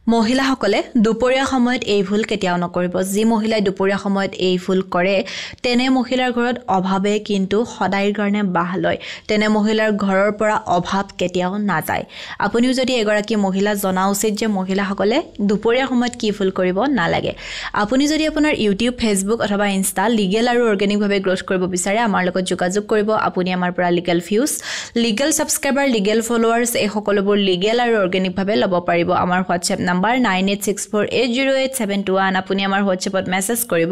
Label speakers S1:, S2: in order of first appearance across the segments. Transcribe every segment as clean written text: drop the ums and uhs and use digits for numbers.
S1: মহিলাসকলে দুপৰীয়া সময়ত এই ভুল কেতিয়াও নকৰিব যি মহিলাই দুপৰীয়া সময়ত এই ভুল কৰে তেনে মহিলাৰ ঘৰত অভাৱে কিন্তু সদায়ৰ কাৰণে বাহ লয় তেনে মহিলাৰ ঘৰৰ পৰা অভাৱ কেতিয়াও নাযায় আপুনিও যদি এগৰাকী মহিলা জনা উচিত যে মহিলাসকলে দুপৰীয়া সময়ত কি ভুল কৰিব নালাগে আপুনি যদি আপোনাৰ ইউটিউব ফেসবুক অথবা ইনষ্টা লিগেল আৰু অৰ্গেনিক ভাৱে গ্ৰোথ কৰিব বিচাৰে আমাৰ লগত যোগাযোগ কৰিব আপুনি আমাৰ পৰা legal views legal subscriber legal followers এই সকলোবোৰ লিগেল আৰু অৰ্গেনিক ভাৱে ল'ব পাৰিব আমাৰ WhatsApp নাম্বাৰ 9864808721 আপুনি আমাৰ WhatsAppত মেছেজ কৰিব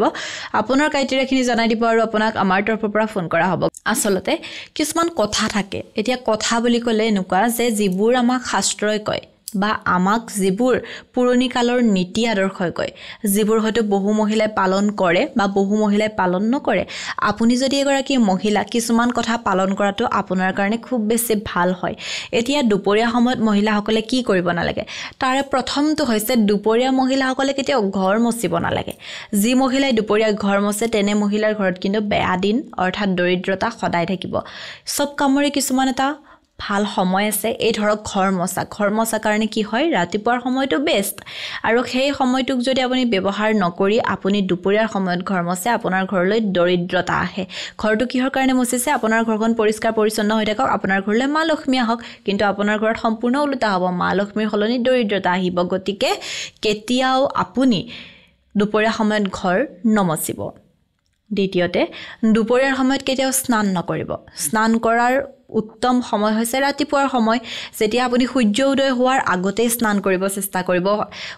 S1: আপোনাৰ ক্ৰাইটেৰিয়াখিনি জনাই দিব আৰু আপোনাক আমাৰ তৰফৰ পৰা ফোন কৰা হ'ব আসলতে কিছুমান কথা থাকে এতিয়া কথা বুলি ক'লে এনেকুৱা যে যিবোৰ আমাক শাস্ত্ৰই কয় বা আমাক যিবোৰ পুৰণি কালৰ নীতি আদৰ্শই কয় যিবোৰ হয়তো বহু মহিলাই পালন কৰে বা বহু মহিলাই পালন নকৰে আপুনি যদি এগৰাকী মহিলা কিছুমান কথা পালন কৰাটো আপোনাৰ কাৰণে খুব বেছি ভাল হয় এতিয়া দুপৰীয়া সময়ত মহিলাসকলে কি কৰিব নালাগে তাৰে প্ৰথমটো হৈছে দুপৰীয়া মহিলাসকলে কেতিয়াও ঘৰ মচিব নালাগে যি মহিলাই দুপৰীয়া ঘৰ মচে তেনে মহিলাৰ ঘৰত কিন্তু বেয়া দিন অৰ্থাৎ দৰিদ্ৰতা সদায় থাকিব সব কামৰে কিছুমান এটা ভাল সময় আছে এই ধৰক ঘৰ মচা কাৰণে কি হয় ৰাতিপুৱাৰ সময়টো বেষ্ট আৰু সেই সময়টোক যদি আপুনি ব্যৱহাৰ নকৰি আপুনি দুপৰীয়াৰ সময়ত ঘৰ মচে আপোনাৰ ঘৰলৈ দৰিদ্ৰতা আহে ঘৰটো কিহৰ কাৰণে মচিছে আপোনাৰ ঘৰখন পৰিষ্কাৰ পৰিচ্ছন্ন হৈ থাকক আপোনাৰ ঘৰলৈ মা লক্ষ্মী আহক কিন্তু আপোনাৰ ঘৰত সম্পূৰ্ণ উল্টা হ'ব মা লক্ষ্মীৰ সলনি দৰিদ্ৰতা আহিব গতিকে কেতিয়াও আপুনি দুপৰীয়া সময়ত ঘৰ নমচিব দ্বিতীয়তে দুপৰীয়াৰ সময়ত কেতিয়াও স্নান নকৰিব স্নান কৰাৰ উত্তম সময় হৈছে ৰাতিপুৱাৰ সময় যেতিয়া আপুনি সূৰ্য উদয় হোৱাৰ আগতেই স্নান কৰিব চেষ্টা কৰিব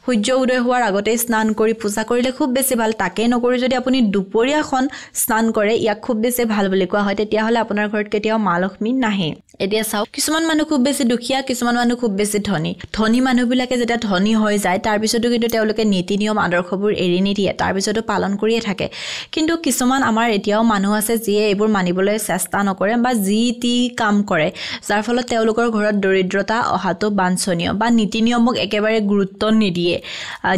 S1: সূৰ্য উদয় হোৱাৰ আগতেই স্নান কৰি পূজা কৰিলে খুব বেছি ভাল তাকে নকৰি যদি আপুনি দুপৰীয়াখন স্নান কৰে ইয়াক খুব বেছি ভাল বুলি কোৱা হয় তেতিয়াহ'লে আপোনাৰ ঘৰত কেতিয়াও মা লক্ষ্মী নাহে এতিয়া চাওক কিছুমান মানুহ খুব বেছি দুখীয়া কিছুমান মানুহ খুব বেছি ধনী মানুহবিলাকে যেতিয়া ধনী হৈ যায় তাৰ পিছতো কিন্তু তেওঁলোকে নীতি নিয়ম আদৰ্শবোৰ এৰি নিদিয়ে তাৰ পিছতো পালন কৰিয়ে থাকে কিন্তু কিছুমান আমাৰ এতিয়াও মানুহ আছে যিয়ে এইবোৰ মানিবলৈ চেষ্টা নকৰে বা টি কাম কৰে যাৰ ফলত তেওঁলোকৰ ঘৰত দৰিদ্ৰতা অহাটো বাঞ্ছনীয় বা নীতি নিয়মক একেবাৰে গুৰুত্ব নিদিয়ে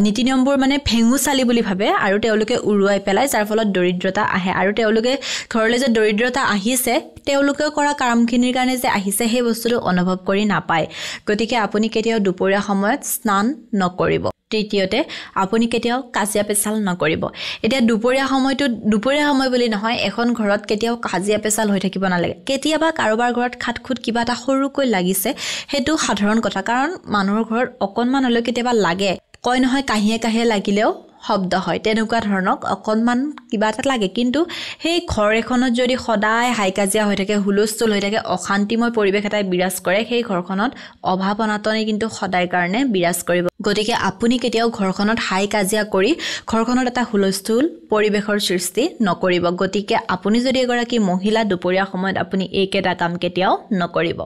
S1: নীতি নিয়মবোৰ মানে ভেঙুচালি বুলি ভাবে আৰু তেওঁলোকে উৰুৱাই পেলাই যাৰ ফলত দৰিদ্ৰতা আহে আৰু তেওঁলোকে ঘৰলৈ যে দৰিদ্ৰতা আহিছে তেওঁলোকে কৰা কামখিনিৰ কাৰণে যে আহিছে সেই বস্তুটো অনুভৱ কৰি নাপায় গতিকে আপুনি কেতিয়াও দুপৰীয়া সময়ত স্নান নকৰিব তৃতীয়তে আপুনি কেতিয়াও কাজিয়া পেচাল নকৰিব এতিয়া দুপৰীয়া সময় বুলি নহয় এখন ঘৰত কেতিয়াও কাজিয়া পেচাল হৈ থাকিব নালাগে কেতিয়াবা কাৰোবাৰ ঘৰত খাটখুট কিবা এটা সৰুকৈ লাগিছে সেইটো সাধাৰণ কথা কাৰণ মানুহৰ ঘৰত অকনমান হলেও কেতিয়াবা লাগে কয় নহয় কাহিয়ে লাগিলেও শব্দ হয় তেনেকুৱা ধৰণক অকনমান কিবা এটা লাগে কিন্তু সেই ঘৰ এখনত যদি সদায় হাই কাজিয়া হৈ থাকে হুলস্থুল হৈ থাকে অশান্তিময় পৰিৱেশ এটা বিৰাজ কৰে সেই ঘৰখনত অভাৱ অনাটনে কিন্তু সদায় কাৰণে বিৰাজ কৰিব গতিকে আপুনি কেতিয়াও ঘৰখনত হাই কাজিয়া কৰি ঘৰখনত এটা হুলস্থুল পৰিৱেশৰ সৃষ্টি নকৰিব গতিকে আপুনি যদি এগৰাকী মহিলা দুপৰীয়া সময়ত আপুনি এইকেইটা কাম কেতিয়াও নকৰিব